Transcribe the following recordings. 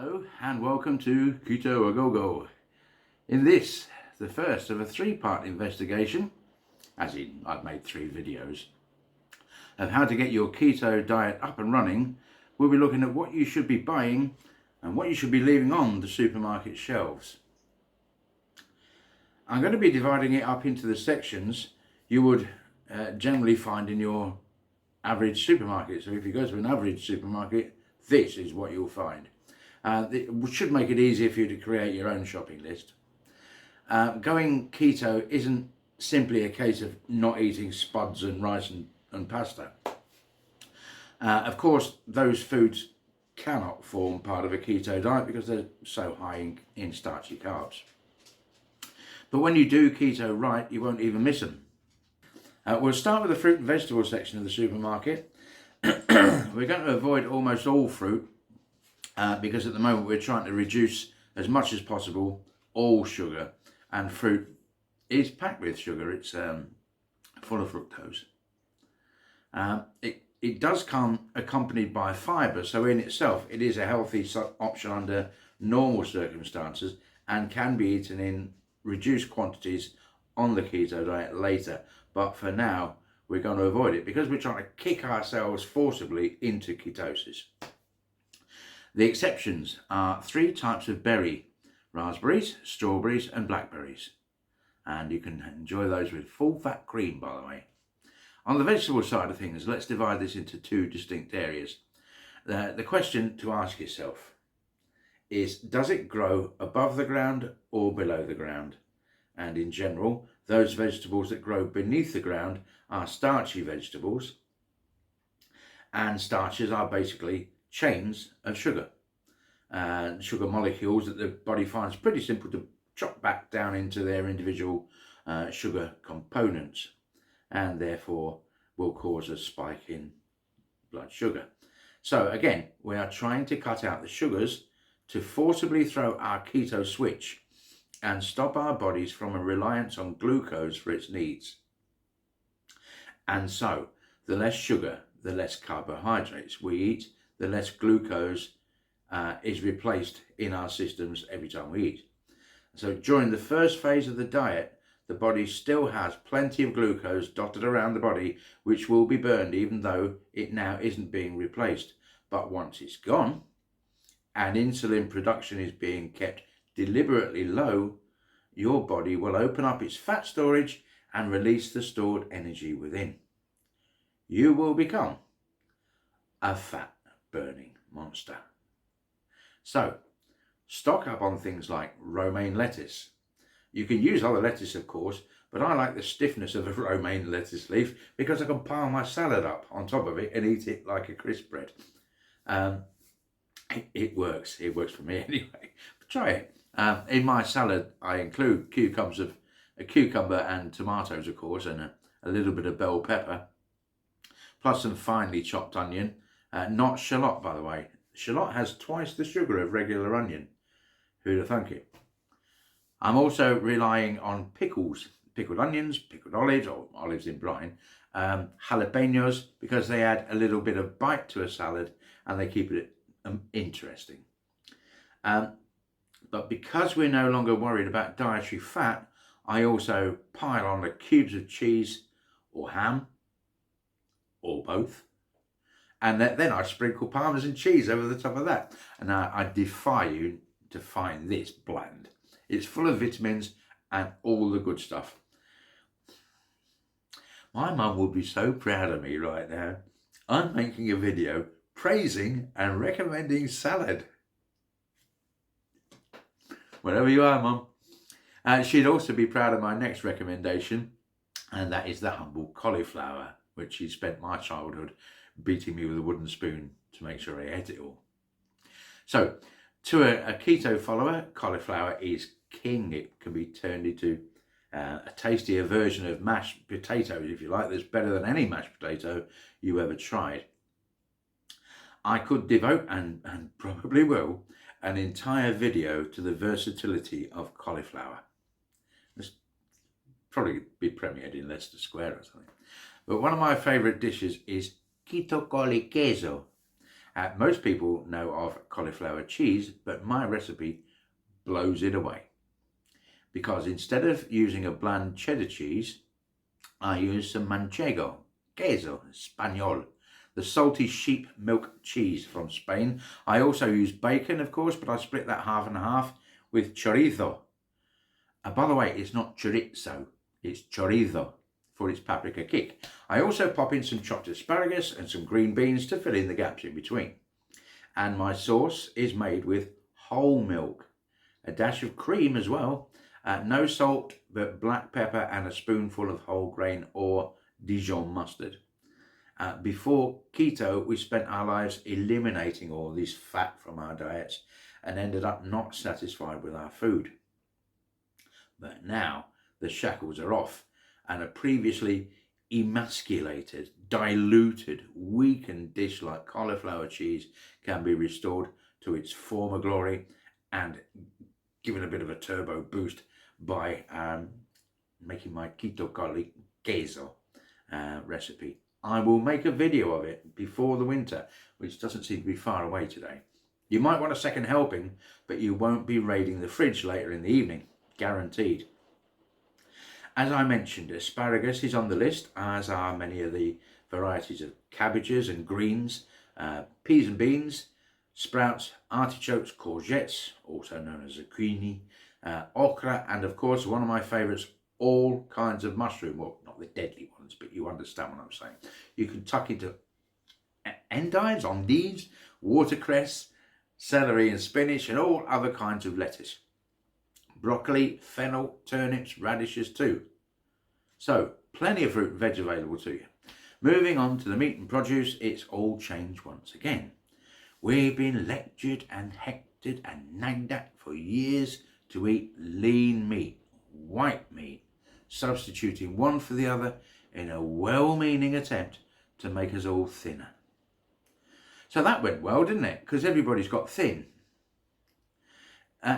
Hello and welcome to Keto A Go Go. In this, the first of a three-part investigation, as in I've made 3 videos, of how to get your keto diet up and running, we'll be looking at what you should be buying and what you should be leaving on the supermarket shelves. I'm going to be dividing it up into the sections you would generally find in your average supermarket. So if you go to an average supermarket, this is what you'll find. It should make it easier for you to create your own shopping list. Going keto isn't simply a case of not eating spuds and rice and pasta. Of course, those foods cannot form part of a keto diet because they're so high in starchy carbs. But when you do keto right, you won't even miss them. We'll start with the fruit and vegetable section of the supermarket. We're going to avoid almost all fruit because at the moment we're trying to reduce as much as possible all sugar, and fruit is packed with sugar. It's full of fructose. It does come accompanied by fibre, so in itself it is a healthy option under normal circumstances and can be eaten in reduced quantities on the keto diet later. But for now, we're going to avoid it because we're trying to kick ourselves forcibly into ketosis. The exceptions are 3 types of berry: raspberries, strawberries and blackberries. And you can enjoy those with full fat cream, by the way. On the vegetable side of things, let's divide this into 2 distinct areas. The question to ask yourself is, does it grow above the ground or below the ground? And in general, those vegetables that grow beneath the ground are starchy vegetables, and starches are basically chains of sugar and sugar molecules that the body finds pretty simple to chop back down into their individual sugar components, and therefore will cause a spike in blood sugar. So again, we are trying to cut out the sugars to forcibly throw our keto switch and stop our bodies from a reliance on glucose for its needs. And so, the less sugar, the less carbohydrates we eat, the less glucose is replaced in our systems every time we eat. So during the first phase of the diet, the body still has plenty of glucose dotted around the body, which will be burned even though it now isn't being replaced. But once it's gone, and insulin production is being kept deliberately low, your body will open up its fat storage and release the stored energy within. You will become a fat burning monster. So, stock up on things like romaine lettuce. You can use other lettuce, of course, but I like the stiffness of a romaine lettuce leaf because I can pile my salad up on top of it and eat it like a crisp bread. It works. It works for me anyway. But try it. In my salad, I include a cucumber and tomatoes, of course, and a little bit of bell pepper, plus some finely chopped onion. Not shallot, by the way. Shallot has twice the sugar of regular onion. Who'd have thunk it? I'm also relying on pickles, pickled onions, pickled olives, or olives in brine, jalapenos, because they add a little bit of bite to a salad and they keep it interesting. But because we're no longer worried about dietary fat, I also pile on the cubes of cheese or ham, or both, and then I sprinkle Parmesan cheese over the top of that. And I defy you to find this bland. It's full of vitamins and all the good stuff. My mum will be so proud of me right now. I'm making a video praising and recommending salad. Wherever you are, Mum. She'd also be proud of my next recommendation, and that is the humble cauliflower, which she spent my childhood beating me with a wooden spoon to make sure I ate it all. So, to a keto follower, cauliflower is king. It can be turned into a tastier version of mashed potatoes, if you like, that's better than any mashed potato you ever tried. I could devote, and probably will, an entire video to the versatility of cauliflower. This probably be premiered in Leicester Square or something. But one of my favourite dishes is Keto Coli Queso. Most people know of cauliflower cheese, but my recipe blows it away. Because instead of using a bland cheddar cheese, I use some manchego, queso español, the salty sheep milk cheese from Spain. I also use bacon, of course, but I split that half and half with chorizo. By the way, it's not chorizo, it's chorizo for its paprika kick. I also pop in some chopped asparagus and some green beans to fill in the gaps in between. And my sauce is made with whole milk, a dash of cream as well, no salt, but black pepper and a spoonful of whole grain or Dijon mustard. Before keto, we spent our lives eliminating all this fat from our diets and ended up not satisfied with our food. But now the shackles are off, and a previously emasculated, diluted, weakened dish like cauliflower cheese can be restored to its former glory and given a bit of a turbo boost by making my keto queso recipe. I will make a video of it before the winter, which doesn't seem to be far away today. You might want a second helping, but you won't be raiding the fridge later in the evening, guaranteed. As I mentioned, asparagus is on the list, as are many of the varieties of cabbages and greens, peas and beans, sprouts, artichokes, courgettes, also known as zucchini, okra, and of course one of my favourites, all kinds of mushroom. Well, not the deadly ones, but you understand what I'm saying. You can tuck into endives, endives, watercress, celery and spinach, and all other kinds of lettuce. Broccoli, fennel, turnips, radishes too. So, plenty of fruit and veg available to you. Moving on to the meat and produce, it's all changed once again. We've been lectured and hectored and nagged at for years to eat lean meat, white meat, substituting one for the other in a well-meaning attempt to make us all thinner. So that went well, didn't it? Because everybody's got thin.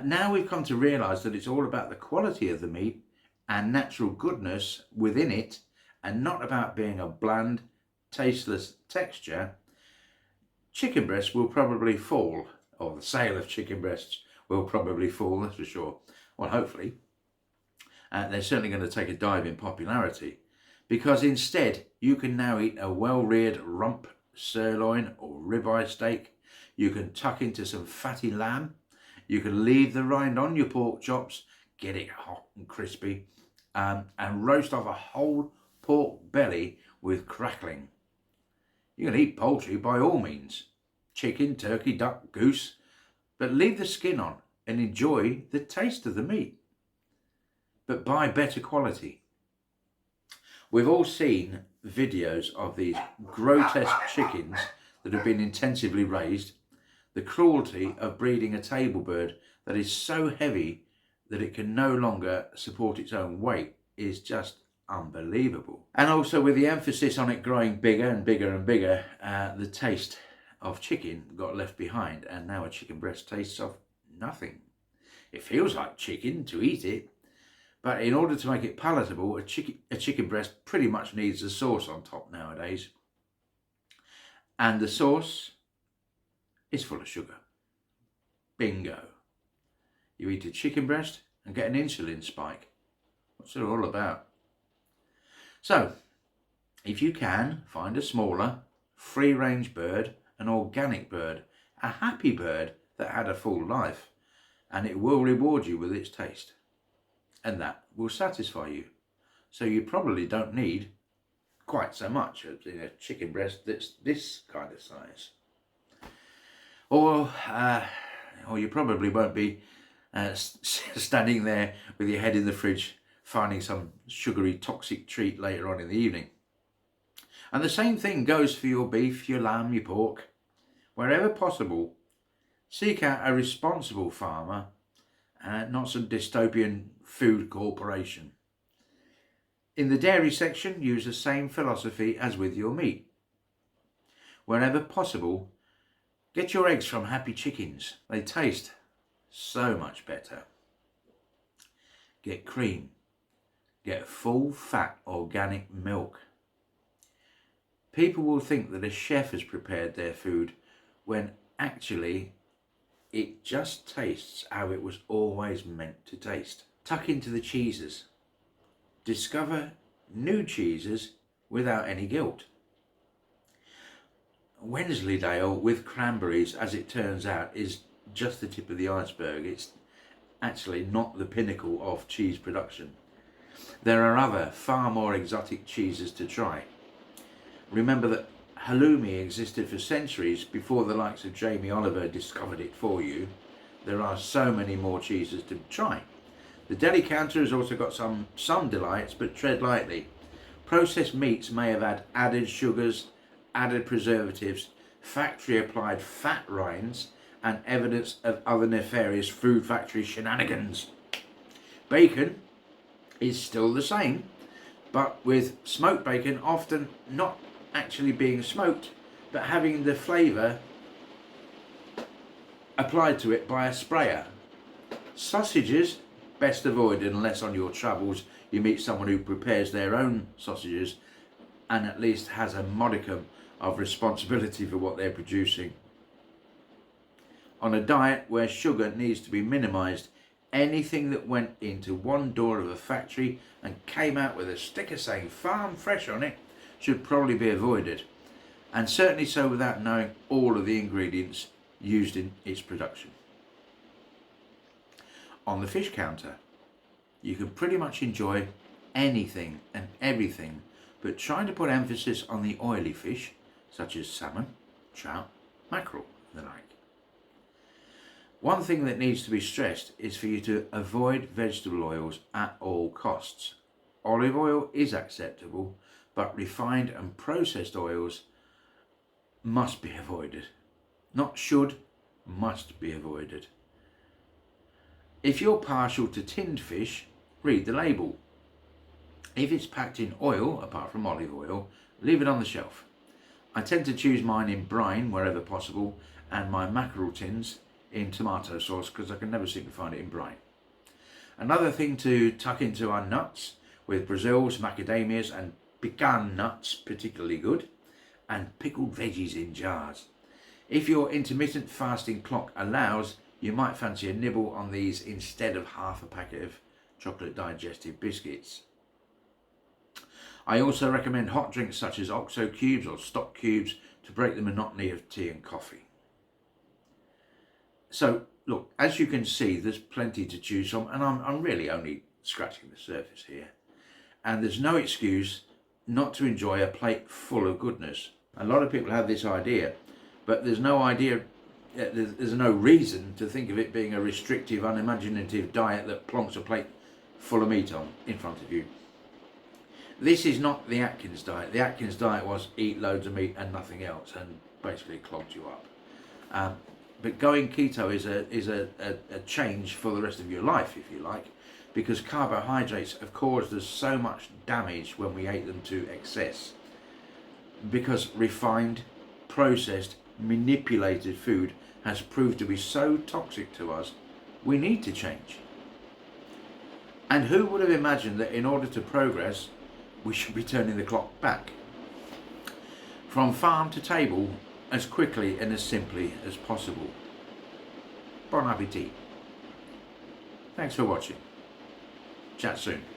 Now we've come to realise that it's all about the quality of the meat and natural goodness within it, and not about being a bland, tasteless texture. Chicken breasts will probably fall, or the sale of chicken breasts will probably fall, that's for sure. Well, hopefully. They're certainly going to take a dive in popularity, because instead you can now eat a well-reared rump, sirloin or ribeye steak. You can tuck into some fatty lamb. You can leave the rind on your pork chops, get it hot and crispy, and roast off a whole pork belly with crackling. You can eat poultry by all means, chicken, turkey, duck, goose, but leave the skin on and enjoy the taste of the meat. But buy better quality. We've all seen videos of these grotesque chickens that have been intensively raised. The cruelty of breeding a table bird that is so heavy that it can no longer support its own weight is just unbelievable. And also with the emphasis on it growing bigger and bigger and bigger, the taste of chicken got left behind, and now a chicken breast tastes of nothing. It feels like chicken to eat it, but in order to make it palatable, a chicken breast pretty much needs a sauce on top nowadays. And the sauce is full of sugar. Bingo. You eat a chicken breast and get an insulin spike. What's it all about? So, if you can, find a smaller, free-range bird, an organic bird, a happy bird that had a full life, and it will reward you with its taste. And that will satisfy you. So you probably don't need quite so much in a chicken breast that's this kind of size. Or you probably won't be standing there with your head in the fridge finding some sugary toxic treat later on in the evening. And the same thing goes for your beef, your lamb, your pork. Wherever possible, seek out a responsible farmer, not some dystopian food corporation. In the dairy section, use the same philosophy as with your meat. Wherever possible, get your eggs from happy chickens. They taste so much better. Get cream. Get full fat organic milk. People will think that a chef has prepared their food when actually it just tastes how it was always meant to taste. Tuck into the cheeses. Discover new cheeses without any guilt. Wensleydale with cranberries, as it turns out, is just the tip of the iceberg. It's actually not the pinnacle of cheese production. There are other far more exotic cheeses to try. Remember that halloumi existed for centuries before the likes of Jamie Oliver discovered it for you. There are so many more cheeses to try. The deli counter has also got some delights, but tread lightly. Processed meats may have had added sugars, added preservatives, factory applied fat rinds, and evidence of other nefarious food factory shenanigans. Bacon is still the same, but with smoked bacon often not actually being smoked, but having the flavour applied to it by a sprayer. Sausages, best avoided unless on your travels you meet someone who prepares their own sausages and at least has a modicum of responsibility for what they're producing. On a diet where sugar needs to be minimised, anything that went into one door of a factory and came out with a sticker saying farm fresh on it should probably be avoided, and certainly so without knowing all of the ingredients used in its production. On the fish counter, you can pretty much enjoy anything and everything, but trying to put emphasis on the oily fish such as salmon, trout, mackerel and the like. One thing that needs to be stressed is for you to avoid vegetable oils at all costs. Olive oil is acceptable, but refined and processed oils must be avoided. Not should, must be avoided. If you're partial to tinned fish, read the label. If it's packed in oil, apart from olive oil, leave it on the shelf. I tend to choose mine in brine wherever possible, and my mackerel tins in tomato sauce because I can never seem to find it in brine. Another thing to tuck into are nuts, with Brazils, macadamias and pecan nuts particularly good, and pickled veggies in jars. If your intermittent fasting clock allows, you might fancy a nibble on these instead of half a packet of chocolate digestive biscuits. I also recommend hot drinks such as OXO cubes or stock cubes to break the monotony of tea and coffee. So look, as you can see, there's plenty to choose from, and I'm really only scratching the surface here. And there's no excuse not to enjoy a plate full of goodness. A lot of people have this idea, but there's no reason to think of it being a restrictive, unimaginative diet that plonks a plate full of meat on in front of you. This is not the Atkins diet. The Atkins diet was eat loads of meat and nothing else, and basically clogged you up. But going keto is a change for the rest of your life, if you like, because carbohydrates have caused us so much damage when we ate them to excess. Because refined, processed, manipulated food has proved to be so toxic to us, we need to change. And who would have imagined that in order to progress, we should be turning the clock back? From farm to table, as quickly and as simply as possible. Bon appetit. Thanks for watching. Chat soon.